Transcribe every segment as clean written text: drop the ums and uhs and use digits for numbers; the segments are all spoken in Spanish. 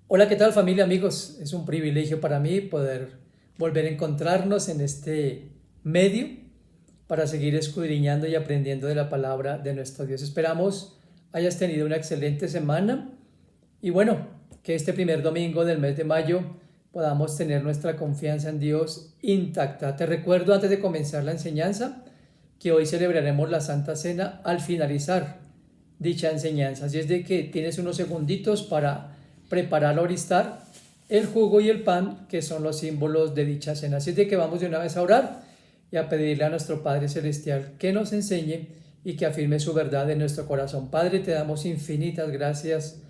Hola, ¿qué tal familia, amigos? Es un privilegio para mí poder volver a encontrarnos en este medio para seguir escudriñando y aprendiendo de la palabra de nuestro Dios. Esperamos hayas tenido una excelente semana y bueno, que este primer domingo del mes de mayo podamos tener nuestra confianza en Dios intacta. Te recuerdo antes de comenzar la enseñanza que hoy celebraremos la Santa Cena al finalizar dicha enseñanza. Así es de que tienes unos segunditos para preparar o listar el jugo y el pan, que son los símbolos de dicha cena. Así es de que vamos de una vez a orar y a pedirle a nuestro Padre Celestial que nos enseñe y que afirme su verdad en nuestro corazón. Padre, te damos infinitas gracias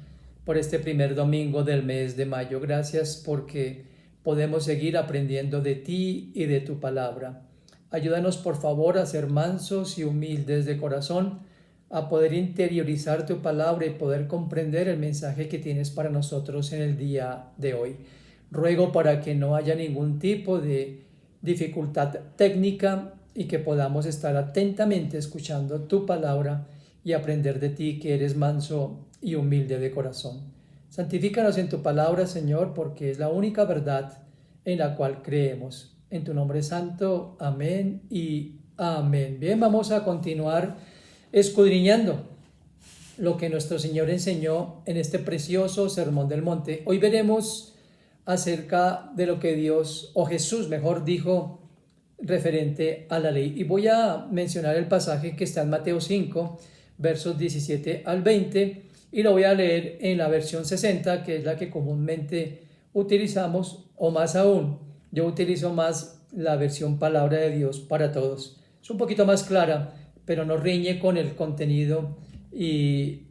por este primer domingo del mes de mayo. Gracias porque podemos seguir aprendiendo de ti y de tu palabra. Ayúdanos por favor a ser mansos y humildes de corazón, a poder interiorizar tu palabra y poder comprender el mensaje que tienes para nosotros en el día de hoy. Ruego para que no haya ningún tipo de dificultad técnica y que podamos estar atentamente escuchando tu palabra y aprender de ti, que eres manso y humilde de corazón. Santifícanos en tu palabra, Señor, porque es la única verdad en la cual creemos. En tu nombre santo, amén y amén. Bien, vamos a continuar escudriñando lo que nuestro Señor enseñó en este precioso Sermón del Monte. Hoy veremos acerca de lo que Dios, o Jesús mejor, dijo referente a la ley. Y voy a mencionar el pasaje que está en Mateo 5, versos 17 al 20, y lo voy a leer en la versión 60, que es la que comúnmente utilizamos, o más aún, yo utilizo más la versión Palabra de Dios para Todos. Es un poquito más clara, pero no riñe con el contenido y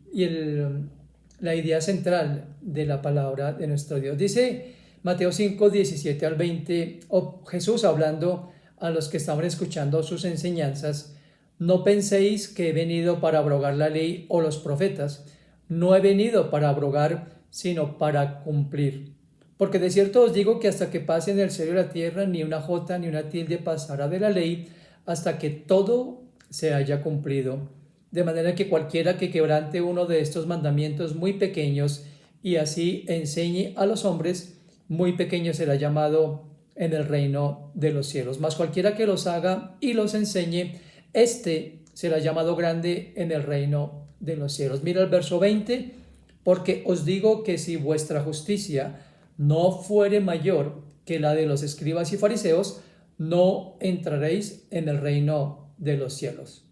la idea central de la palabra de nuestro Dios. Dice Mateo 5, 17 al 20, o Jesús hablando a los que estaban escuchando sus enseñanzas: no penséis que he venido para abrogar la ley o los profetas. No he venido para abrogar, sino para cumplir. Porque de cierto os digo que hasta que pasen el cielo y la tierra, ni una jota ni una tilde pasará de la ley, hasta que todo se haya cumplido. De manera que cualquiera que quebrante uno de estos mandamientos muy pequeños y así enseñe a los hombres, muy pequeño será llamado en el reino de los cielos. Mas cualquiera que los haga y los enseñe, este será llamado grande en el reino de los cielos. Mira el verso 20: porque os digo que si vuestra justicia no fuere mayor que la de los escribas y fariseos, no entraréis en el reino de los cielos.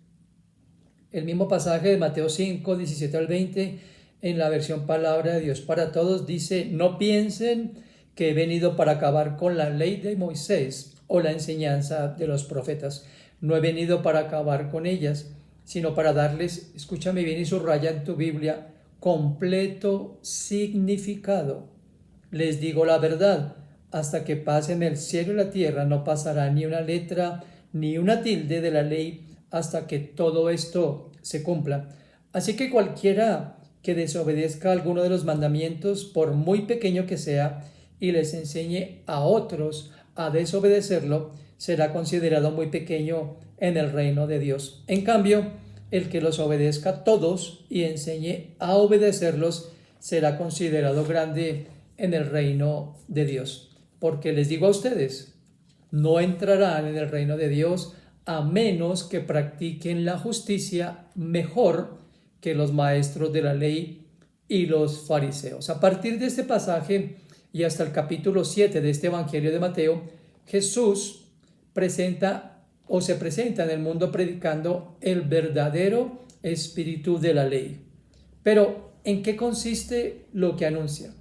El mismo pasaje de Mateo 5, 17 al 20, en la versión Palabra de Dios para Todos, dice: no piensen que he venido para acabar con la ley de Moisés o la enseñanza de los profetas. No he venido para acabar con ellas, sino para darles, escúchame bien y subraya en tu Biblia, completo significado. Les digo la verdad, hasta que pasen el cielo y la tierra no pasará ni una letra ni una tilde de la ley hasta que todo esto se cumpla. Así que cualquiera que desobedezca alguno de los mandamientos, por muy pequeño que sea, y les enseñe a otros a desobedecerlo, será considerado muy pequeño en el reino de Dios. En cambio, el que los obedezca todos y enseñe a obedecerlos será considerado grande en el reino de Dios. Porque les digo a ustedes, no entrarán en el reino de Dios a menos que practiquen la justicia mejor que los maestros de la ley y los fariseos. A partir de este pasaje y hasta el capítulo 7 de este Evangelio de Mateo, Jesús presenta o se presenta en el mundo predicando el verdadero espíritu de la ley. Pero, ¿en qué consiste lo que anuncia?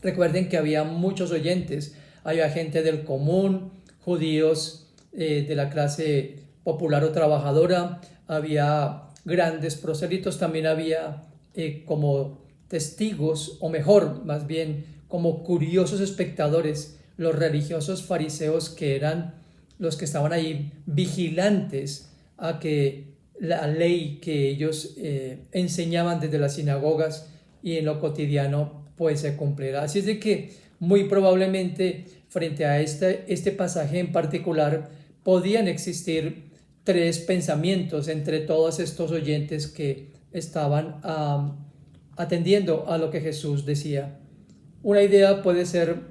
Recuerden que había muchos oyentes, había gente del común, judíos de la clase popular o trabajadora, había grandes proselitos, también había como testigos, o mejor, más bien como curiosos espectadores, los religiosos fariseos, que eran los que estaban ahí vigilantes a que la ley que ellos enseñaban desde las sinagogas y en lo cotidiano pues se cumplirá. Así es de que muy probablemente frente a este pasaje en particular podían existir tres pensamientos entre todos estos oyentes que estaban atendiendo a lo que Jesús decía. Una idea puede ser,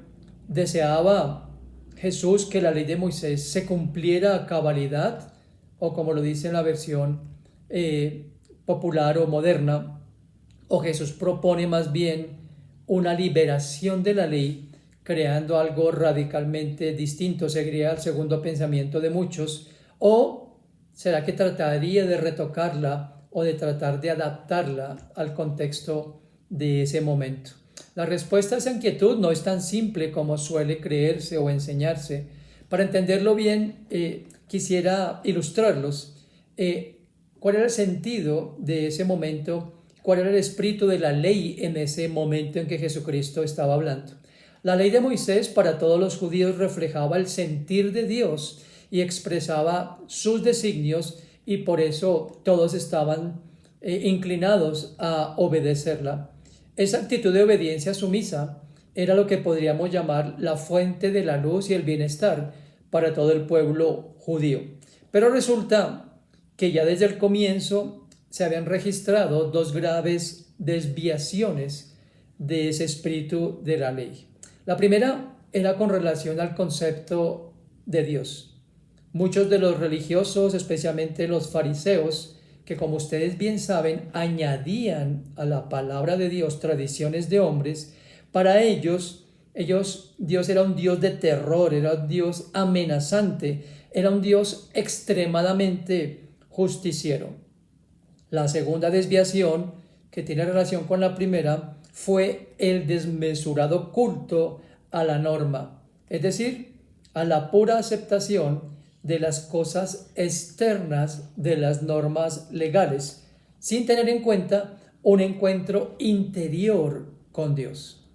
¿deseaba Jesús que la ley de Moisés se cumpliera a cabalidad? O como lo dice en la versión popular o moderna, o Jesús propone más bien una liberación de la ley, creando algo radicalmente distinto, seguiría el segundo pensamiento de muchos, o será que trataría de retocarla o de tratar de adaptarla al contexto de ese momento. La respuesta a esa inquietud no es tan simple como suele creerse o enseñarse. Para entenderlo bien, quisiera ilustrarlos. ¿Cuál era el sentido de ese momento? ¿Cuál era el espíritu de la ley en ese momento en que Jesucristo estaba hablando? La ley de Moisés para todos los judíos reflejaba el sentir de Dios y expresaba sus designios, y por eso todos estaban inclinados a obedecerla. Esa actitud de obediencia sumisa era lo que podríamos llamar la fuente de la luz y el bienestar para todo el pueblo judío. Pero resulta que ya desde el comienzo se habían registrado dos graves desviaciones de ese espíritu de la ley. La primera era con relación al concepto de Dios. Muchos de los religiosos, especialmente los fariseos, que como ustedes bien saben, añadían a la palabra de Dios tradiciones de hombres, para ellos, Dios era un Dios de terror, era un Dios amenazante, era un Dios extremadamente justiciero. La segunda desviación, que tiene relación con la primera, fue el desmesurado culto a la norma, es decir, a la pura aceptación de las cosas externas de las normas legales, sin tener en cuenta un encuentro interior con Dios.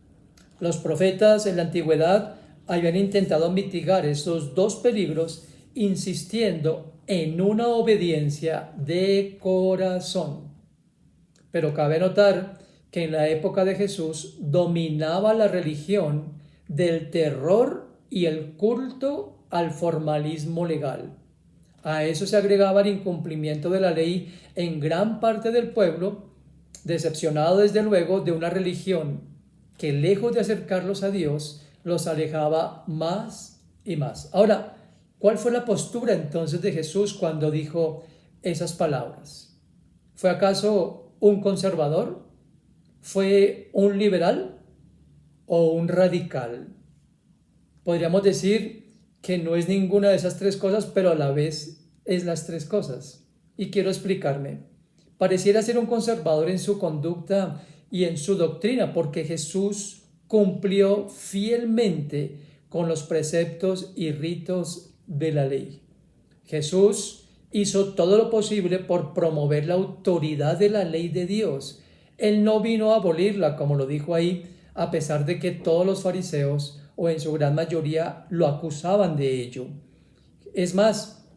Los profetas en la antigüedad habían intentado mitigar esos dos peligros insistiendo en una obediencia de corazón. Pero cabe notar que en la época de Jesús dominaba la religión del terror y el culto al formalismo legal. A eso se agregaba el incumplimiento de la ley en gran parte del pueblo, decepcionado desde luego de una religión que lejos de acercarlos a Dios, los alejaba más y más. Ahora, ¿cuál fue la postura entonces de Jesús cuando dijo esas palabras? ¿Fue acaso un conservador? ¿Fue un liberal o un radical? Podríamos decir que no es ninguna de esas tres cosas, pero a la vez es las tres cosas. Y quiero explicarme. Pareciera ser un conservador en su conducta y en su doctrina, porque Jesús cumplió fielmente con los preceptos y ritos de la ley. Jesús hizo todo lo posible por promover la autoridad de la ley de Dios. Él no vino a abolirla, como lo dijo ahí, a pesar de que todos los fariseos, o en su gran mayoría, lo acusaban de ello. Es más,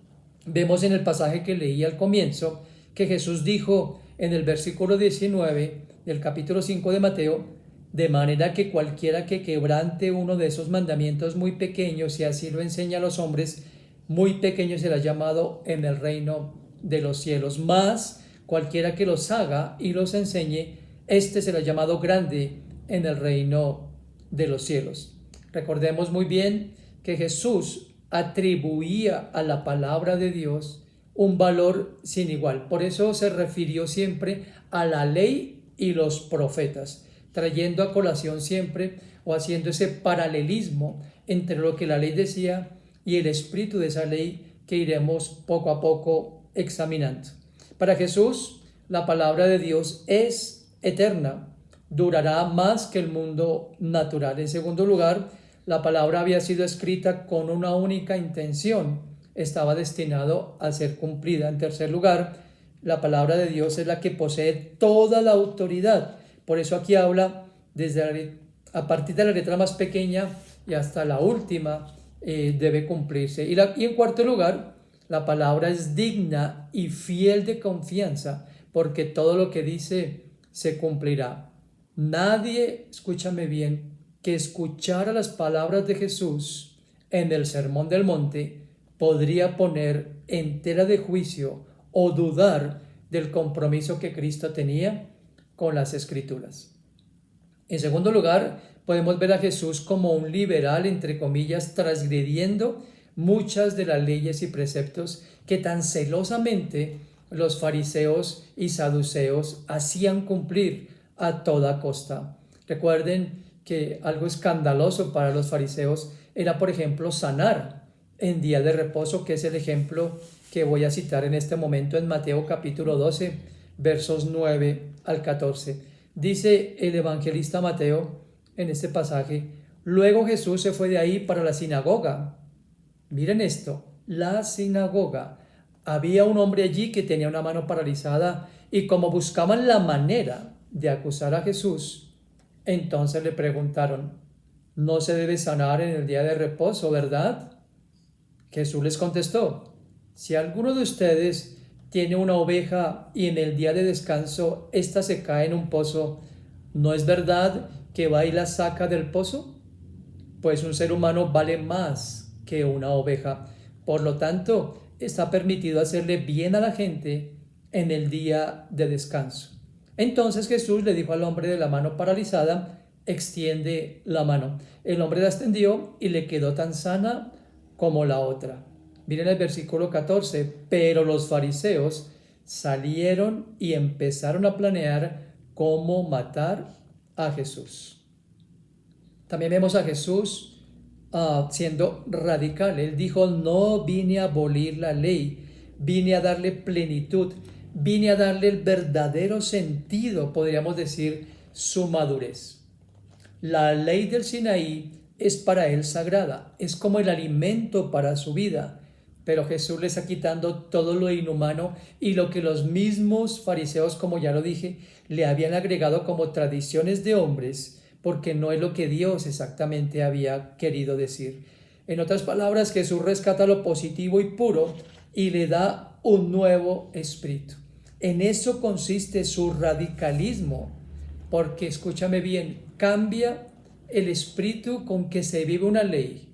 vemos en el pasaje que leí al comienzo que Jesús dijo en el versículo 19 del capítulo 5 de Mateo: de manera que cualquiera que quebrante uno de esos mandamientos muy pequeños y así lo enseña a los hombres, muy pequeño será llamado en el reino de los cielos. Mas cualquiera que los haga y los enseñe, este será llamado grande en el reino de los cielos. Recordemos muy bien que Jesús atribuía a la palabra de Dios un valor sin igual. Por eso se refirió siempre a la ley y los profetas, trayendo a colación siempre o haciendo ese paralelismo entre lo que la ley decía y el espíritu de esa ley que iremos poco a poco examinando. Para Jesús, la palabra de Dios es eterna, durará más que el mundo natural. En segundo lugar, la palabra había sido escrita con una única intención, estaba destinado a ser cumplida. En tercer lugar, la palabra de Dios es la que posee toda la autoridad. Por eso aquí habla a partir de la letra más pequeña y hasta la última debe cumplirse. Y en cuarto lugar, la palabra es digna y fiel de confianza, porque todo lo que dice se cumplirá. Nadie, escúchame bien, que escuchara las palabras de Jesús en el Sermón del Monte podría poner en tela de juicio o dudar del compromiso que Cristo tenía con las Escrituras. En segundo lugar, podemos ver a Jesús como un liberal, entre comillas, transgrediendo muchas de las leyes y preceptos que tan celosamente los fariseos y saduceos hacían cumplir a toda costa. Recuerden que algo escandaloso para los fariseos era, por ejemplo, sanar en día de reposo, que es el ejemplo que voy a citar en este momento en Mateo capítulo 12, versos 9 al 14. Dice el evangelista Mateo en este pasaje: luego Jesús se fue de ahí para la sinagoga. Miren esto, la sinagoga. Había un hombre allí que tenía una mano paralizada, y como buscaban la manera de acusar a Jesús, entonces le preguntaron: no se debe sanar en el día de reposo, ¿verdad? Jesús les contestó: si alguno de ustedes tiene una oveja y en el día de descanso ésta se cae en un pozo, ¿no es verdad que va y la saca del pozo? Pues un ser humano vale más que una oveja. Por lo tanto, está permitido hacerle bien a la gente en el día de descanso. Entonces Jesús le dijo al hombre de la mano paralizada: extiende la mano. El hombre la extendió y le quedó tan sana como la otra. Miren el versículo 14. Pero los fariseos salieron y empezaron a planear cómo matar a Jesús. También vemos a Jesús siendo radical. Él dijo: no vine a abolir la ley, vine a darle plenitud, vine a darle el verdadero sentido, podríamos decir, su madurez. La ley del Sinaí es para él sagrada, es como el alimento para su vida, pero Jesús le está quitando todo lo inhumano y lo que los mismos fariseos, como ya lo dije, le habían agregado como tradiciones de hombres, porque no es lo que Dios exactamente había querido decir. En otras palabras, Jesús rescata lo positivo y puro y le da un nuevo espíritu. En eso consiste su radicalismo, porque escúchame bien, cambia el espíritu con que se vive una ley,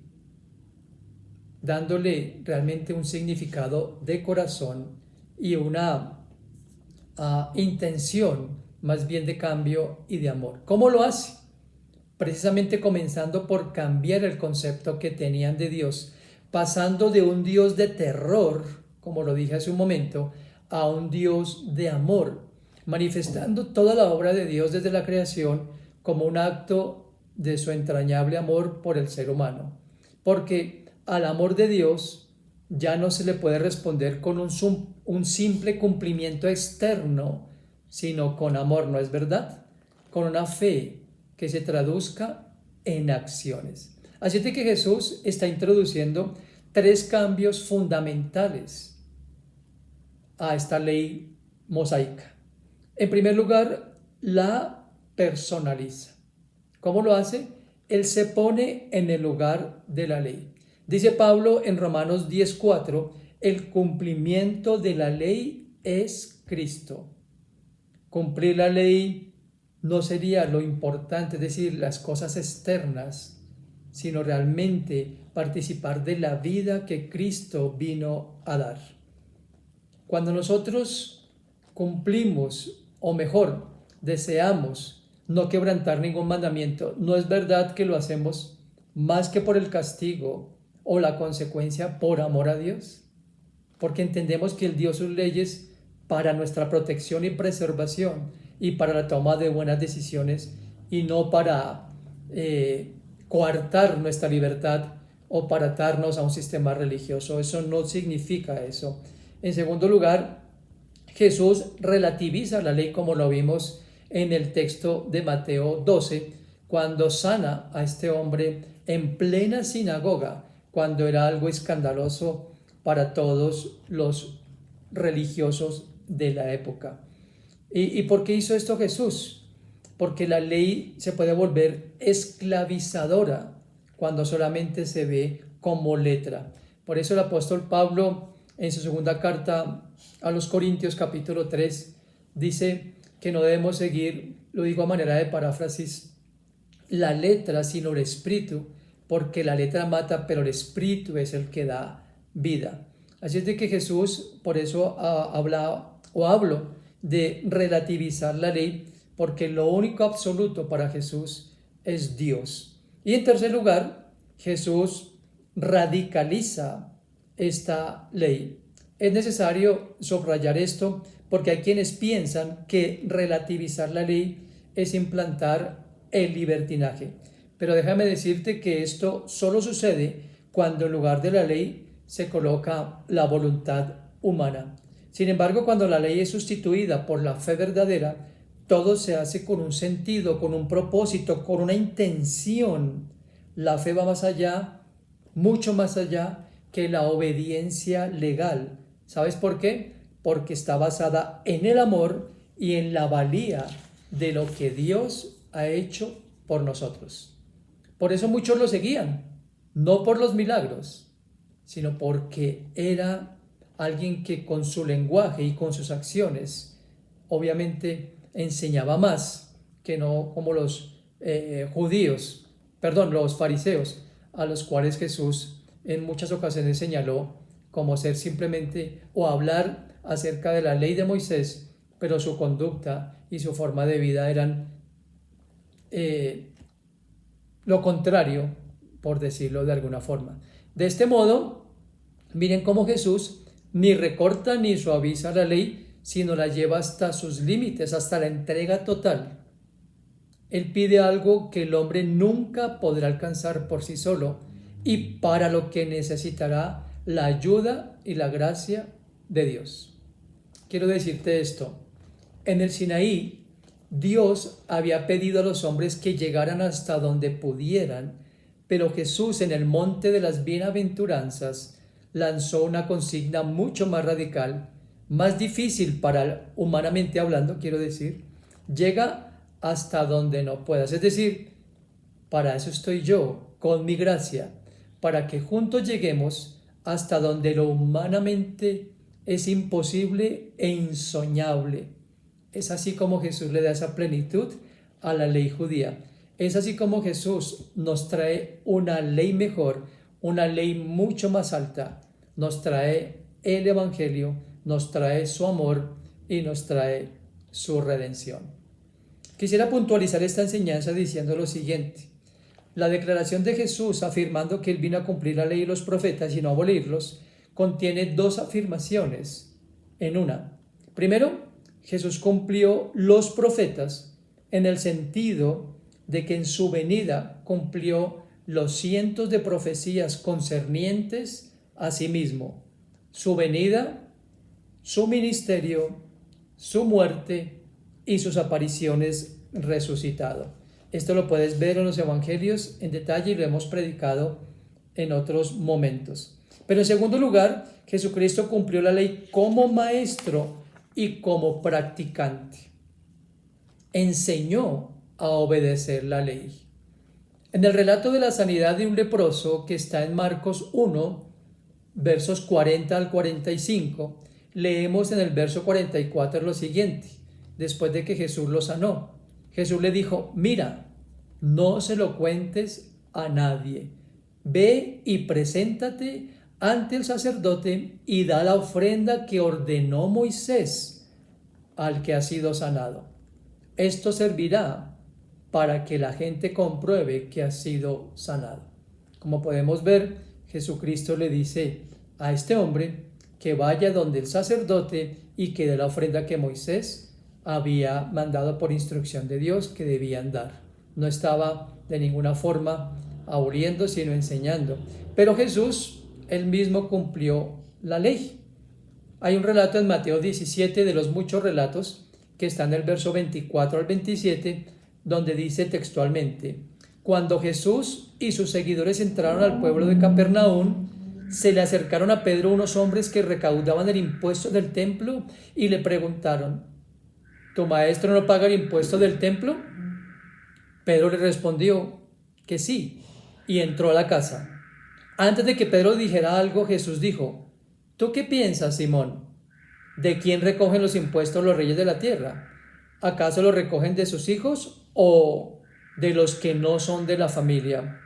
dándole realmente un significado de corazón y una intención más bien de cambio y de amor. ¿Cómo lo hace? Precisamente comenzando por cambiar el concepto que tenían de Dios, pasando de un Dios de terror, como lo dije hace un momento, a un Dios de amor, manifestando toda la obra de Dios desde la creación como un acto de su entrañable amor por el ser humano. Porque al amor de Dios ya no se le puede responder con un simple cumplimiento externo, sino con amor, ¿no es verdad? Con una fe que se traduzca en acciones. Así es que Jesús está introduciendo 3 cambios fundamentales a esta ley mosaica. En primer lugar, la personaliza. ¿Cómo lo hace? Él se pone en el lugar de la ley. Dice Pablo en Romanos 10:4, el cumplimiento de la ley es Cristo. Cumplir la ley no sería lo importante, es decir, las cosas externas, sino realmente participar de la vida que Cristo vino a dar. Cuando nosotros cumplimos, o mejor, deseamos no quebrantar ningún mandamiento, no es verdad que lo hacemos más que por el castigo o la consecuencia, por amor a Dios, porque entendemos que Él dio sus leyes para nuestra protección y preservación y para la toma de buenas decisiones y no para coartar nuestra libertad o para atarnos a un sistema religioso. Eso no significa eso. En segundo lugar, Jesús relativiza la ley, como lo vimos en el texto de Mateo 12, cuando sana a este hombre en plena sinagoga, cuando era algo escandaloso para todos los religiosos de la época. ¿Y por qué hizo esto Jesús? Porque la ley se puede volver esclavizadora cuando solamente se ve como letra. Por eso el apóstol Pablo, en su segunda carta a los Corintios capítulo 3, dice que no debemos seguir, lo digo a manera de paráfrasis, la letra sino el espíritu, porque la letra mata, pero el espíritu es el que da vida. Así es de que Jesús, por eso hablo de relativizar la ley, porque lo único absoluto para Jesús es Dios. Y en tercer lugar, Jesús radicaliza esta ley. Es necesario subrayar esto porque hay quienes piensan que relativizar la ley es implantar el libertinaje. Pero déjame decirte que esto solo sucede cuando en lugar de la ley se coloca la voluntad humana. Sin embargo, cuando la ley es sustituida por la fe verdadera, todo se hace con un sentido, con un propósito, con una intención. La fe va más allá, mucho más allá que la obediencia legal. ¿Sabes por qué? Porque está basada en el amor y en la valía de lo que Dios ha hecho por nosotros. Por eso muchos lo seguían, no por los milagros, sino porque era alguien que con su lenguaje y con sus acciones, obviamente enseñaba más que no como los los fariseos, a los cuales Jesús en muchas ocasiones señaló como ser simplemente o hablar acerca de la ley de Moisés, pero su conducta y su forma de vida eran lo contrario, por decirlo de alguna forma. De este modo, miren cómo Jesús ni recorta ni suaviza la ley, sino la lleva hasta sus límites, hasta la entrega total. Él pide algo que el hombre nunca podrá alcanzar por sí solo y para lo que necesitará la ayuda y la gracia de Dios. Quiero decirte esto. En el Sinaí, Dios había pedido a los hombres que llegaran hasta donde pudieran, pero Jesús en el monte de las bienaventuranzas lanzó una consigna mucho más radical, más difícil humanamente hablando, quiero decir, llega hasta donde no puedas. Es decir, para eso estoy yo, con mi gracia, para que juntos lleguemos hasta donde lo humanamente es imposible e insoñable. Es así como Jesús le da esa plenitud a la ley judía. Es así como Jesús nos trae una ley mejor, una ley mucho más alta. Nos trae el Evangelio, nos trae su amor y nos trae su redención. Quisiera puntualizar esta enseñanza diciendo lo siguiente. La declaración de Jesús afirmando que Él vino a cumplir la ley y los profetas y no a abolirlos, contiene dos afirmaciones en una. Primero, Jesús cumplió los profetas en el sentido de que en su venida cumplió los cientos de profecías concernientes a sí mismo. Su venida, su ministerio, su muerte y sus apariciones resucitado. Esto lo puedes ver en los evangelios en detalle y lo hemos predicado en otros momentos. Pero en segundo lugar, Jesucristo cumplió la ley como maestro y como practicante. Enseñó a obedecer la ley. En el relato de la sanidad de un leproso que está en Marcos 1, versos 40 al 45, leemos en el verso 44 lo siguiente, después de que Jesús lo sanó. Jesús le dijo, mira, no se lo cuentes a nadie. Ve y preséntate ante el sacerdote y da la ofrenda que ordenó Moisés al que ha sido sanado. Esto servirá para que la gente compruebe que ha sido sanado. Como podemos ver, Jesucristo le dice a este hombre que vaya donde el sacerdote y que dé la ofrenda que Moisés había mandado por instrucción de Dios que debían dar. No estaba de ninguna forma aboliendo, sino enseñando. Pero Jesús, él mismo cumplió la ley. Hay un relato en Mateo 17 de los muchos relatos que están en el verso 24 al 27, donde dice textualmente, cuando Jesús y sus seguidores entraron al pueblo de Capernaum, se le acercaron a Pedro unos hombres que recaudaban el impuesto del templo y le preguntaron, ¿tu maestro no paga el impuesto del templo? Pedro le respondió que sí, y entró a la casa. Antes de que Pedro dijera algo, Jesús dijo, ¿tú qué piensas, Simón? ¿De quién recogen los impuestos los reyes de la tierra? ¿Acaso los recogen de sus hijos o de los que no son de la familia?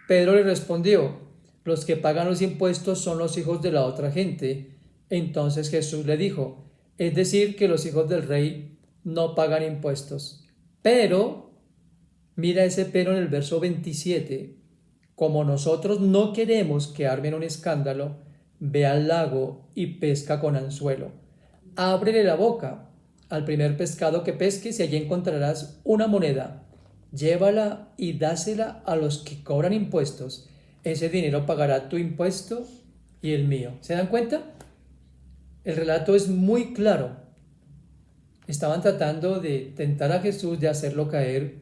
Pedro le respondió, los que pagan los impuestos son los hijos de la otra gente. Entonces Jesús le dijo, es decir, que los hijos del rey no pagan impuestos. Pero, mira ese pero en el verso 27, como nosotros no queremos que armen un escándalo, ve al lago y pesca con anzuelo. Ábrele la boca al primer pescado que pesques y allí encontrarás una moneda. Llévala y dásela a los que cobran impuestos. Ese dinero pagará tu impuesto y el mío. ¿Se dan cuenta? El relato es muy claro. Estaban tratando de tentar a Jesús, de hacerlo caer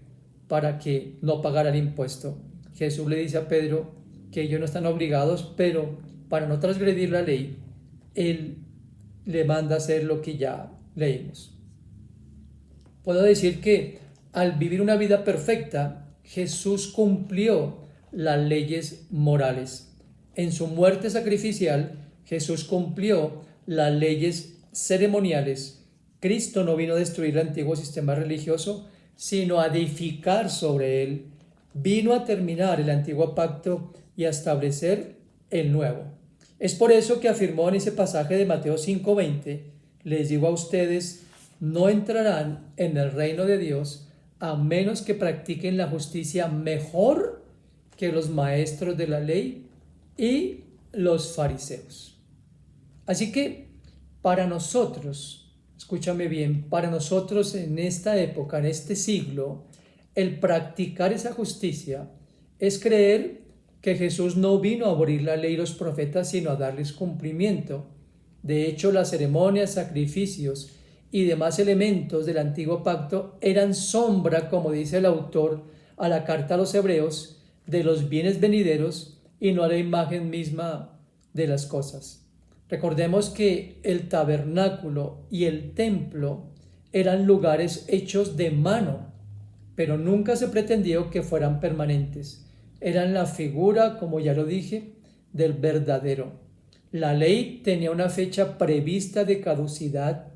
para que no pagara el impuesto. Jesús le dice a Pedro que ellos no están obligados, pero para no transgredir la ley, Él le manda hacer lo que ya leímos. Puedo decir que al vivir una vida perfecta, Jesús cumplió las leyes morales. En su muerte sacrificial, Jesús cumplió las leyes ceremoniales. Cristo no vino a destruir el antiguo sistema religioso, sino a edificar sobre él. Vino a terminar el antiguo pacto y a establecer el nuevo. Es por eso que afirmó en ese pasaje de Mateo 5:20, les digo a ustedes, no entrarán en el reino de Dios a menos que practiquen la justicia mejor que los maestros de la ley y los fariseos. Así que para nosotros, escúchame bien, para nosotros en esta época, en este siglo, el practicar esa justicia es creer que Jesús no vino a abolir la ley y los profetas, sino a darles cumplimiento. De hecho, las ceremonias, sacrificios y demás elementos del antiguo pacto eran sombra, como dice el autor a la carta a los hebreos, de los bienes venideros y no a la imagen misma de las cosas. Recordemos que el tabernáculo y el templo eran lugares hechos de mano, pero nunca se pretendió que fueran permanentes. Eran la figura, como ya lo dije, del verdadero. La ley tenía una fecha prevista de caducidad,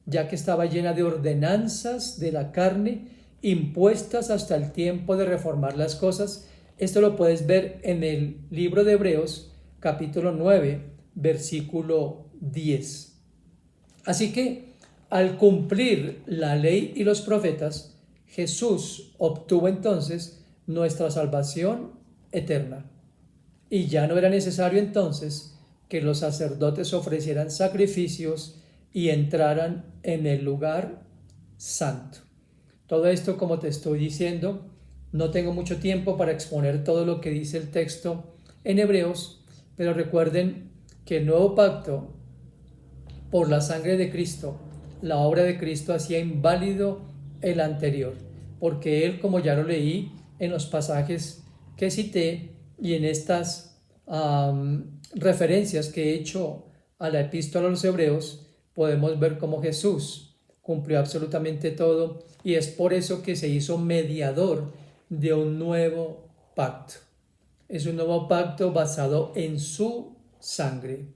ya que estaba llena de ordenanzas de la carne impuestas hasta el tiempo de reformar las cosas. Esto lo puedes ver en el libro de Hebreos, capítulo 9, versículo 10. Así que, al cumplir la ley y los profetas, Jesús obtuvo entonces nuestra salvación eterna. Y ya no era necesario entonces que los sacerdotes ofrecieran sacrificios y entraran en el lugar santo. Todo esto, como te estoy diciendo, no tengo mucho tiempo para exponer todo lo que dice el texto en Hebreos, pero recuerden que el nuevo pacto, por la sangre de Cristo, la obra de Cristo hacía inválido el anterior, porque Él, como ya lo leí en los pasajes que cité y en estas referencias que he hecho a la epístola a los Hebreos, podemos ver cómo Jesús cumplió absolutamente todo y es por eso que se hizo mediador de un nuevo pacto. Es un nuevo pacto basado en su sangre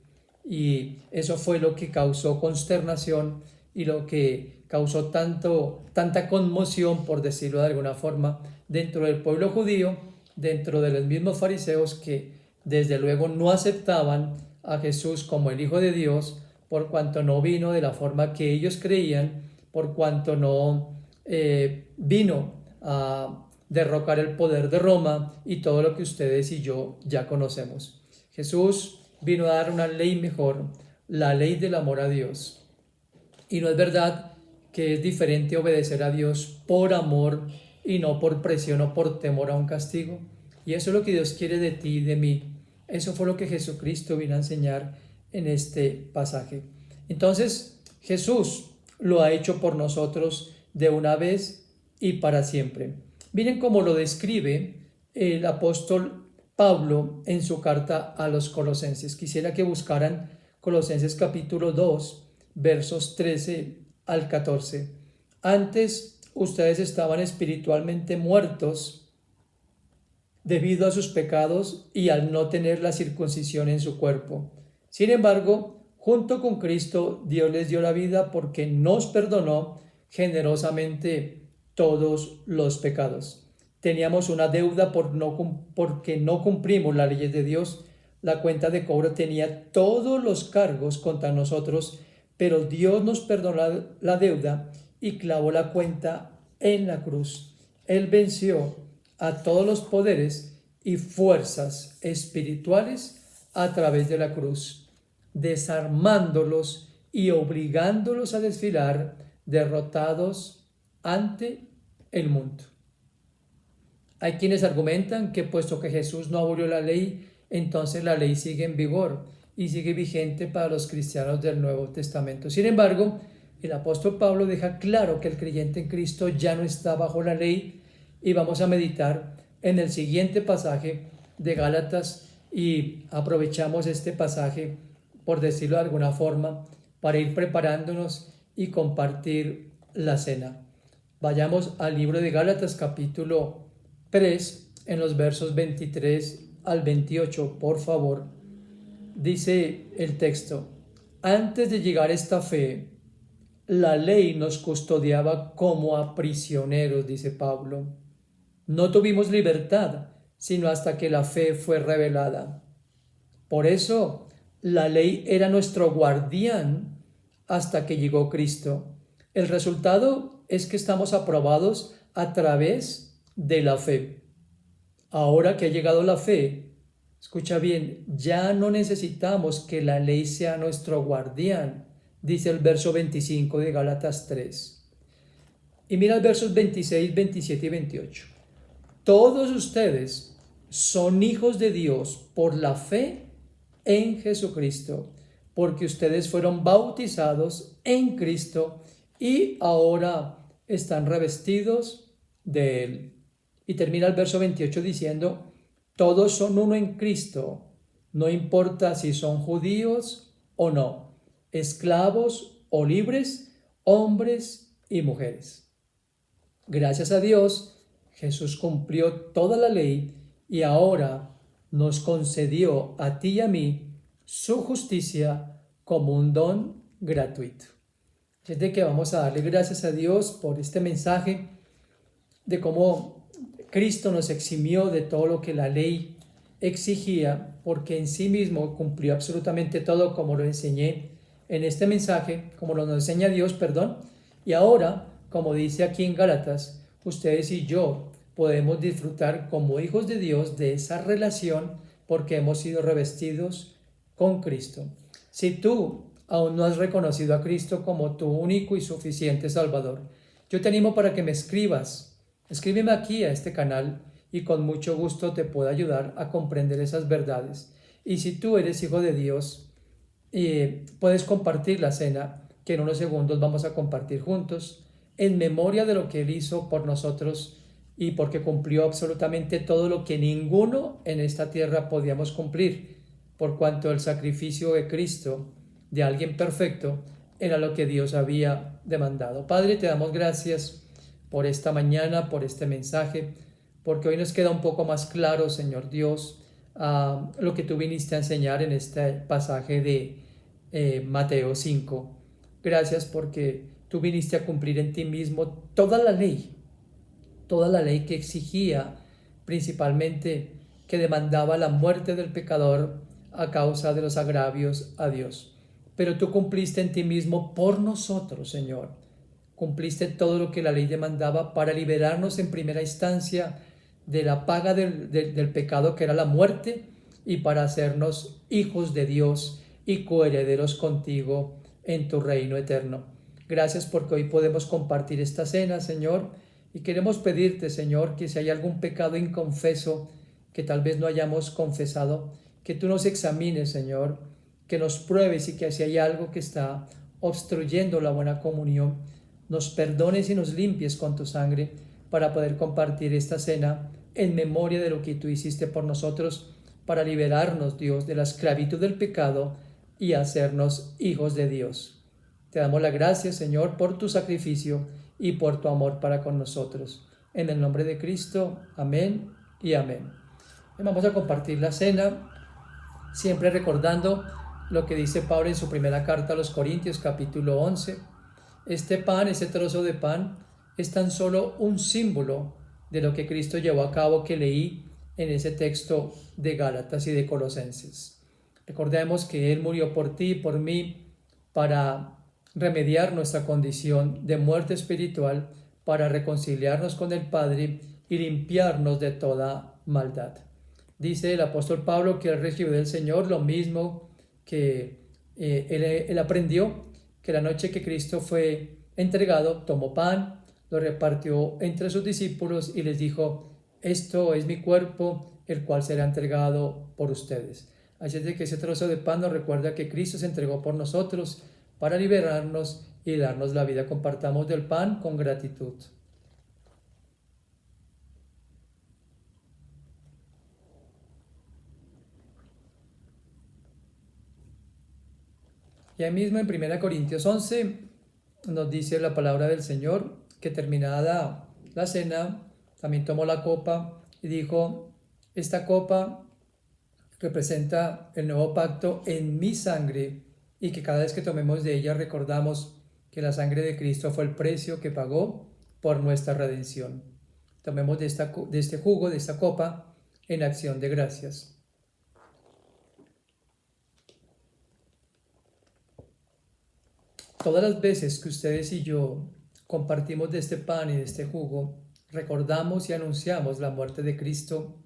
y eso fue lo que causó consternación y lo que causó tanta conmoción, por decirlo de alguna forma, dentro del pueblo judío, dentro de los mismos fariseos que desde luego no aceptaban a Jesús como el Hijo de Dios, por cuanto no vino de la forma que ellos creían, por cuanto no vino a derrocar el poder de Roma y todo lo que ustedes y yo ya conocemos. Jesús vino a dar una ley mejor, la ley del amor a Dios. Y no es verdad que es diferente obedecer a Dios por amor y no por presión o por temor a un castigo. Y eso es lo que Dios quiere de ti y de mí. Eso fue lo que Jesucristo vino a enseñar en este pasaje. Entonces, Jesús lo ha hecho por nosotros de una vez y para siempre. Miren cómo lo describe el apóstol Pablo en su carta a los Colosenses. Quisiera que buscaran Colosenses capítulo 2, versos 13 al 14. Antes ustedes estaban espiritualmente muertos debido a sus pecados y al no tener la circuncisión en su cuerpo. Sin embargo, junto con Cristo, Dios les dio la vida porque nos perdonó generosamente todos los pecados. Teníamos una deuda porque no cumplimos las leyes de Dios. La cuenta de cobro tenía todos los cargos contra nosotros, pero Dios nos perdonó la deuda y clavó la cuenta en la cruz. Él venció a todos los poderes y fuerzas espirituales a través de la cruz, desarmándolos y obligándolos a desfilar derrotados ante el mundo. Hay quienes argumentan que puesto que Jesús no abolió la ley, entonces la ley sigue en vigor y sigue vigente para los cristianos del Nuevo Testamento. Sin embargo, el apóstol Pablo deja claro que el creyente en Cristo ya no está bajo la ley, y vamos a meditar en el siguiente pasaje de Gálatas, y aprovechamos este pasaje, por decirlo de alguna forma, para ir preparándonos y compartir la cena. Vayamos al libro de Gálatas capítulo 3, en los versos 23 al 28, por favor. Dice el texto: antes de llegar a esta fe, la ley nos custodiaba como a prisioneros, dice Pablo. No tuvimos libertad, sino hasta que la fe fue revelada. Por eso, la ley era nuestro guardián hasta que llegó Cristo. El resultado es que estamos aprobados a través de la fe. Ahora que ha llegado la fe, escucha bien, ya no necesitamos que la ley sea nuestro guardián, dice el verso 25 de Gálatas 3. Y mira los versos 26, 27 y 28. Todos ustedes son hijos de Dios por la fe en Jesucristo, porque ustedes fueron bautizados en Cristo y ahora están revestidos de Él. Y termina el verso 28 diciendo: todos son uno en Cristo, no importa si son judíos o no, esclavos o libres, hombres y mujeres. Gracias a Dios, Jesús cumplió toda la ley y ahora nos concedió a ti y a mí su justicia como un don gratuito. Es de que vamos a darle gracias a Dios por este mensaje de cómo Cristo nos eximió de todo lo que la ley exigía, porque en sí mismo cumplió absolutamente todo, como lo enseñé en este mensaje, como lo nos enseña Dios, perdón. Y ahora, como dice aquí en Gálatas, ustedes y yo podemos disfrutar como hijos de Dios de esa relación porque hemos sido revestidos con Cristo. Si tú aún no has reconocido a Cristo como tu único y suficiente Salvador, yo te animo para que me escribas. Escríbeme aquí a este canal y con mucho gusto te puedo ayudar a comprender esas verdades. Y si tú eres hijo de Dios, puedes compartir la cena que en unos segundos vamos a compartir juntos en memoria de lo que Él hizo por nosotros y porque cumplió absolutamente todo lo que ninguno en esta tierra podíamos cumplir, por cuanto el sacrificio de Cristo, de alguien perfecto, era lo que Dios había demandado. Padre, te damos gracias por esta mañana, por este mensaje, porque hoy nos queda un poco más claro, Señor Dios, lo que tú viniste a enseñar en este pasaje de Mateo 5. Gracias porque tú viniste a cumplir en ti mismo toda la ley que exigía principalmente, que demandaba la muerte del pecador a causa de los agravios a Dios. Pero tú cumpliste en ti mismo por nosotros, Señor. Cumpliste todo lo que la ley demandaba para liberarnos en primera instancia de la paga del pecado, que era la muerte, y para hacernos hijos de Dios y coherederos contigo en tu reino eterno. Gracias porque hoy podemos compartir esta cena, Señor, y queremos pedirte, Señor, que si hay algún pecado inconfeso que tal vez no hayamos confesado, que tú nos examines, Señor, que nos pruebes, y que si hay algo que está obstruyendo la buena comunión, nos perdones y nos limpies con tu sangre para poder compartir esta cena en memoria de lo que tú hiciste por nosotros para liberarnos, Dios, de la esclavitud del pecado y hacernos hijos de Dios. Te damos la gracia, Señor, por tu sacrificio y por tu amor para con nosotros. En el nombre de Cristo, amén y amén. Vamos a compartir la cena, siempre recordando lo que dice Pablo en su primera carta a los Corintios, capítulo 11. Este pan, este trozo de pan, es tan solo un símbolo de lo que Cristo llevó a cabo, que leí en ese texto de Gálatas y de Colosenses. Recordemos que Él murió por ti y por mí para remediar nuestra condición de muerte espiritual, para reconciliarnos con el Padre y limpiarnos de toda maldad. Dice el apóstol Pablo que él recibió del Señor lo mismo que él aprendió, que la noche que Cristo fue entregado, tomó pan, lo repartió entre sus discípulos y les dijo: esto es mi cuerpo, el cual será entregado por ustedes. Así es de que ese trozo de pan nos recuerda que Cristo se entregó por nosotros para liberarnos y darnos la vida. Compartamos del pan con gratitud. Y ahí mismo en 1 Corintios 11 nos dice la palabra del Señor que terminada la cena, también tomó la copa y dijo: esta copa representa el nuevo pacto en mi sangre, y que cada vez que tomemos de ella recordamos que la sangre de Cristo fue el precio que pagó por nuestra redención. Tomemos de este jugo, de esta copa, en acción de gracias. Todas las veces que ustedes y yo compartimos de este pan y de este jugo, recordamos y anunciamos la muerte de Cristo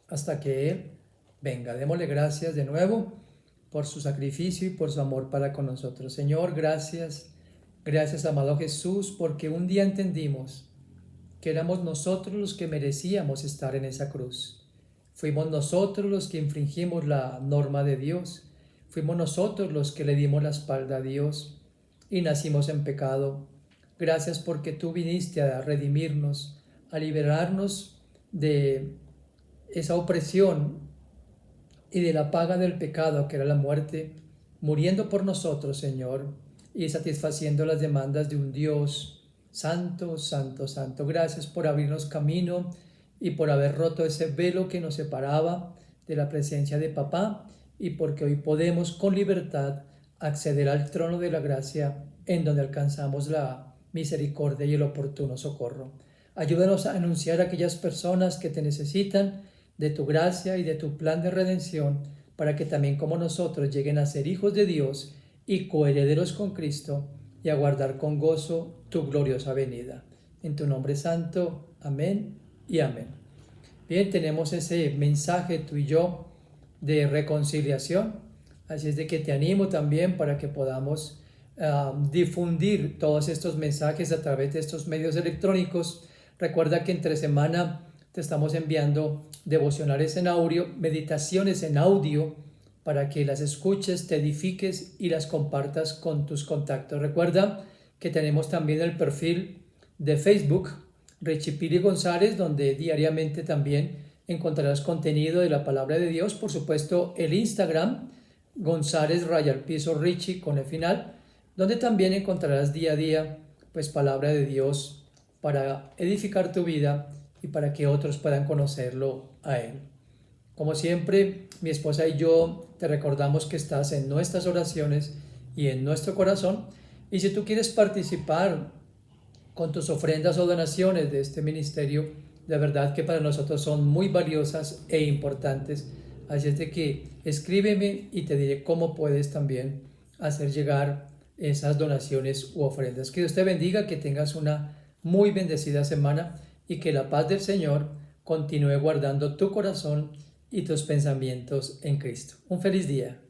hasta que Él venga. Démosle gracias de nuevo por su sacrificio y por su amor para con nosotros. Señor, gracias, gracias, amado Jesús, porque un día entendimos que éramos nosotros los que merecíamos estar en esa cruz. Fuimos nosotros los que infringimos la norma de Dios. Fuimos nosotros los que le dimos la espalda a Dios y nacimos en pecado. Gracias porque tú viniste a redimirnos, a liberarnos de esa opresión y de la paga del pecado, que era la muerte, muriendo por nosotros, Señor, y satisfaciendo las demandas de un Dios santo, santo, santo. Gracias por abrirnos camino y por haber roto ese velo que nos separaba de la presencia de Papá, y porque hoy podemos con libertad acceder al trono de la gracia, en donde alcanzamos la misericordia y el oportuno socorro. Ayúdanos a anunciar a aquellas personas que te necesitan de tu gracia y de tu plan de redención, para que también como nosotros lleguen a ser hijos de Dios y coherederos con Cristo, y a guardar con gozo tu gloriosa venida. En tu nombre santo, amén y amén. Bien, tenemos ese mensaje tú y yo de reconciliación, así es de que te animo también para que podamos difundir todos estos mensajes a través de estos medios electrónicos. Recuerda que entre semana te estamos enviando devocionales en audio, meditaciones en audio, para que las escuches, te edifiques y las compartas con tus contactos. Recuerda que tenemos también el perfil de Facebook, Richie Piri González, donde diariamente también encontrarás contenido de la palabra de Dios. Por supuesto, el Instagram, González_Richie con el final, donde también encontrarás día a día pues palabra de Dios para edificar tu vida y para que otros puedan conocerlo a Él. Como siempre, mi esposa y yo te recordamos que estás en nuestras oraciones y en nuestro corazón. Y si tú quieres participar con tus ofrendas o donaciones de este ministerio, de verdad que para nosotros son muy valiosas e importantes. Así es de que escríbeme y te diré cómo puedes también hacer llegar esas donaciones u ofrendas. Que Dios te bendiga, que tengas una muy bendecida semana y que la paz del Señor continúe guardando tu corazón y tus pensamientos en Cristo. Un feliz día.